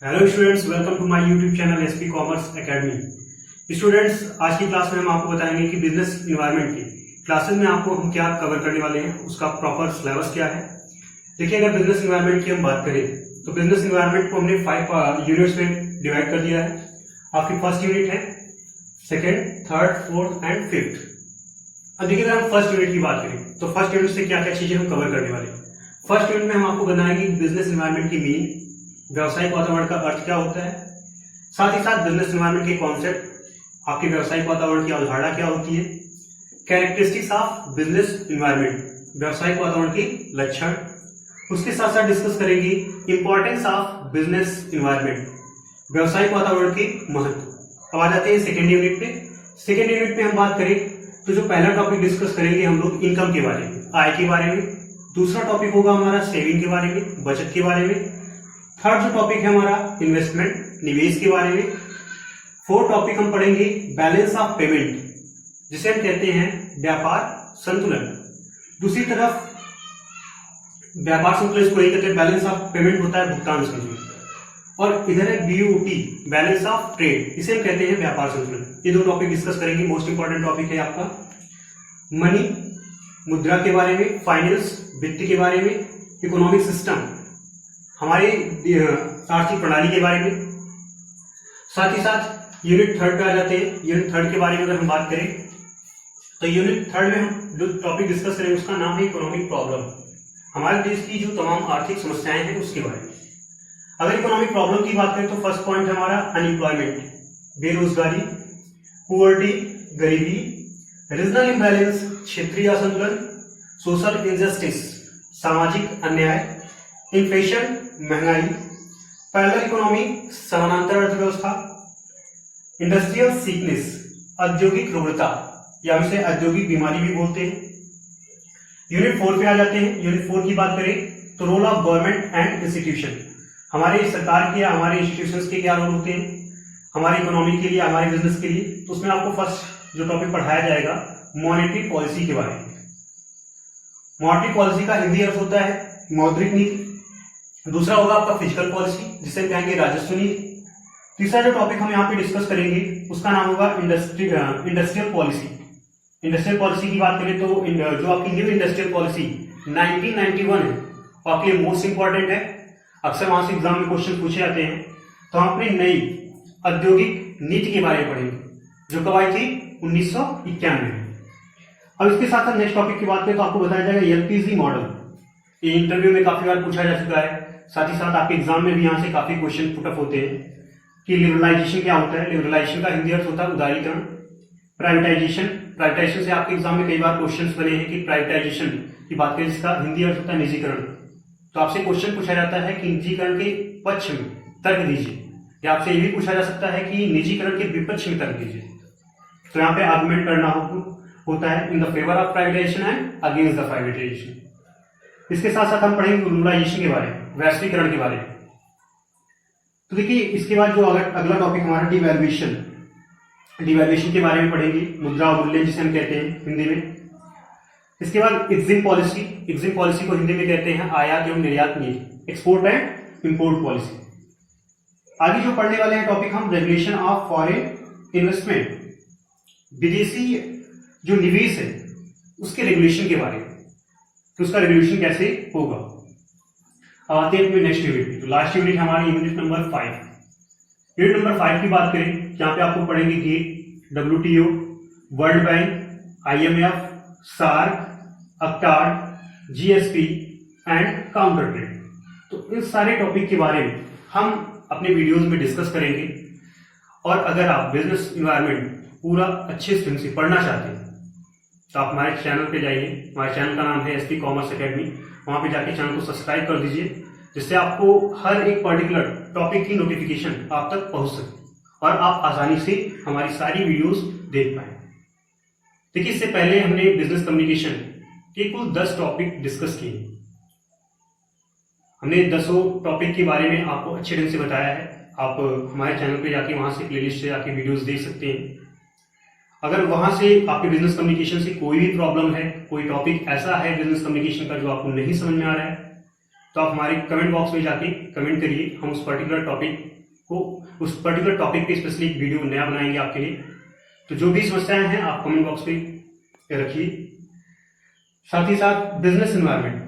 Hello students, welcome to my YouTube channel SP commerce academy. Students, आज की class में हम आपको बताएंगे कि बिजनेस इन्वायरमेंट की क्लासेस में आपको हम क्या कवर करने वाले हैं, उसका प्रॉपर सिलेबस क्या है। देखिए, अगर बिजनेस इन्वायरमेंट की हम बात करें तो बिजनेस इन्वायरमेंट को हमने 5 यूनिट्स में डिवाइड कर दिया है। आपकी फर्स्ट यूनिट है, second, third, fourth and fifth. अब देखिए, अगर हम फर्स्ट यूनिट की बात करें तो फर्स्ट यूनिट से क्या क्या चीजें हम कवर करने वाले हैं। फर्स्ट यूनिट में हम आपको बताएंगे बिजनेस इन्वायरमेंट की मीनिंग, व्यवसायिक वातावरण का अर्थ क्या होता है, साथ ही साथ बिजनेस इन्वायरमेंट के कॉन्सेप्ट, आपके व्यवसायिक वातावरण की अवधारणा क्या होती है, कैरेक्टरिस्टिक्स ऑफ बिजनेस इन्वायरमेंट, व्यवसायिक वातावरण के लक्षण। उसके साथ साथ डिस्कस करेंगे इंपॉर्टेंस ऑफ बिजनेस इन्वायरमेंट, व्यवसायिक वातावरण के महत्व। अब आ जाते हैं सेकेंड यूनिट पे। सेकेंड यूनिट में हम बात करें तो जो पहला टॉपिक डिस्कस करेंगे हम लोग इनकम के बारे में, आय के बारे में। दूसरा टॉपिक होगा हमारा सेविंग के बारे में, बचत के बारे में। थर्ड जो टॉपिक है हमारा इन्वेस्टमेंट, निवेश के बारे में। फोर्थ टॉपिक हम पढ़ेंगे बैलेंस ऑफ पेमेंट, जिसे हम कहते हैं व्यापार संतुलन। दूसरी तरफ व्यापार संतुलन इसको कहते हैं, बैलेंस ऑफ पेमेंट होता है भुगतान संतुलन। और इधर है बीओटी, बैलेंस ऑफ ट्रेड, इसे हम कहते हैं व्यापार संतुलन। ये दो टॉपिक डिस्कस करेंगे। मोस्ट इंपॉर्टेंट टॉपिक है आपका मनी, मुद्रा के बारे में, फाइनेंस, वित्त के बारे में, इकोनॉमिक सिस्टम, हमारे आर्थिक प्रणाली के बारे में। साथ ही साथ यूनिट थर्ड पे आ जाते हैं। यूनिट थर्ड के बारे में अगर हम बात करें तो यूनिट थर्ड में हम जो टॉपिक डिस्कस करेंगे उसका नाम है इकोनॉमिक प्रॉब्लम, हमारे देश की जो तमाम आर्थिक समस्याएं हैं उसके बारे में। अगर इकोनॉमिक प्रॉब्लम की बात करें तो फर्स्ट पॉइंट है हमारा अनएम्प्लॉयमेंट, बेरोजगारी, पुअर्टी, गरीबी, रीजनल इम्बैलेंस, क्षेत्रीय असंतुलन, सोशल इनजस्टिस, सामाजिक अन्याय, इन्फ्लेशन, महंगाई, पैरेलल इकोनॉमी, समानांतर अर्थव्यवस्था, इंडस्ट्रियल सीकनेस, औद्योगिक रुग्णता या इसे औद्योगिक बीमारी भी बोलते हैं। यूनिट 4 पे आ जाते हैं। यूनिट 4 की बात करें तो role of government and institution, हमारे सरकार के, हमारे इंस्टीट्यूशंस के क्या रोल होते हैं हमारी इकोनॉमी के लिए, हमारे बिजनेस के लिए। तो उसमें आपको फर्स्ट जो टॉपिक पढ़ाया जाएगा मॉनेटरी पॉलिसी के बारे में। मॉनेटरी पॉलिसी का हिंदी अर्थ होता है मौद्रिक नीति। दूसरा होगा आपका फिजिकल पॉलिसी, जिसे हम कहेंगे राजस्व नीति। तीसरा जो टॉपिक हम यहाँ पे डिस्कस करेंगे उसका नाम होगा इंडस्ट्रियल पॉलिसी। इंडस्ट्रियल पॉलिसी की बात करें तो जो आपकी न्यू इंडस्ट्रियल पॉलिसी 1991 है, वो आपके लिए मोस्ट इंपॉर्टेंट है। अक्सर वहां से एग्जाम में क्वेश्चन पूछे जाते हैं। तो हम अपनी नई औद्योगिक नीति के बारे में पढ़ेंगे जो कब आई थी 1991 में। अब इसके साथ साथ नेक्स्ट टॉपिक की बात करें तो आपको बताया जाएगा एलपीजी मॉडल। ये इंटरव्यू में काफी बार पूछा जा चुका है, साथ ही साथ आपके एग्जाम में भी यहाँ से काफी क्वेश्चन पुटअप होते हैं कि लिबरलाइजेशन क्या होता है। लिबरलाइजेशन का हिंदी अर्थ होता है उदारीकरण। प्राइवेटाइजेशन, प्राइवेटाइजेशन से आपके एग्जाम में कई बार क्वेश्चन बने हैं कि प्राइवेटाइजेशन की बात करें जिसका हिंदी अर्थ होता है निजीकरण। तो आपसे क्वेश्चन पूछा जाता है कि निजीकरण के पक्ष में तर्क दीजिए, या आपसे ये भी पूछा जा सकता है कि निजीकरण के विपक्ष में तर्क दीजिए। तो यहाँ पे आर्गुमेंट करना होता है in the favour of privatisation and against the privatisation. इसके साथ साथ हम पढ़ेंगे ग्लोबलाइजेशन के बारे में, वैश्वीकरण के बारे में। तो देखिए, इसके बाद जो अगला टॉपिक हमारा डिवैल्यूएशन, डिवैल्यूएशन के बारे में पढ़ेंगे, मुद्रा मूल्य जिसे हम कहते हैं हिंदी में। इसके बाद एक्जिम पॉलिसी, एक्जिम पॉलिसी को हिंदी में कहते हैं आयात एवं निर्यात नीति, एक्सपोर्ट एंड इंपोर्ट पॉलिसी। आगे जो पढ़ने वाले हैं टॉपिक हम रेगुलेशन ऑफ फॉरेन इन्वेस्टमेंट, विदेशी जो निवेश है उसके रेगुलेशन के बारे में, तो उसका रेगुलेशन कैसे होगा। अब आते हैं अपने नेक्स्ट यूनिट। तो लास्ट यूनिट हमारी यूनिट नंबर 5। यूनिट नंबर 5 की बात करें, यहाँ पे आपको पढ़ेंगे GATT, WTO, world bank, IMF, SAARC, अक्टाड, GSP एंड काउंटर ट्रेड। तो इन सारे टॉपिक के बारे में हम अपने वीडियोस में डिस्कस करेंगे। और अगर आप बिजनेस इन्वायरमेंट पूरा अच्छे ढंग से पढ़ना चाहते हैं तो आप हमारे चैनल पे जाइए। हमारे चैनल का नाम है एसपी कॉमर्स एकेडमी। वहां पे जाके चैनल को सब्सक्राइब कर दीजिए, जिससे आपको हर एक पर्टिकुलर टॉपिक की नोटिफिकेशन आप तक पहुंच सके और आप आसानी से हमारी सारी वीडियोस देख पाए। देखिए, इससे पहले हमने बिजनेस कम्युनिकेशन के कुल 10 टॉपिक डिस्कस किए। हमने 10 टॉपिक के बारे में आपको अच्छे ढंग से बताया है। आप हमारे चैनल पे जाके वहां से प्लेलिस्ट से जाके वीडियोस देख सकते हैं। अगर वहां से आपके बिजनेस कम्युनिकेशन से कोई भी प्रॉब्लम है, कोई टॉपिक ऐसा है बिजनेस कम्युनिकेशन का जो आपको नहीं समझ में आ रहा है, तो आप हमारे कमेंट बॉक्स में जाके कमेंट करिए, हम उस पर्टिकुलर टॉपिक पे स्पेशली एक वीडियो नया बनाएंगे आपके लिए। तो जो भी समस्याएं हैं आप कमेंट बॉक्स पे रखिए। साथ ही साथ बिजनेस एनवायरनमेंट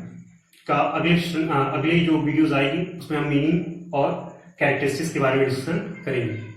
का अगले जो वीडियोस आएगी उसमें हम मीनिंग और कैरेक्टरिस्टिक्स के बारे में डिस्कशन करेंगे।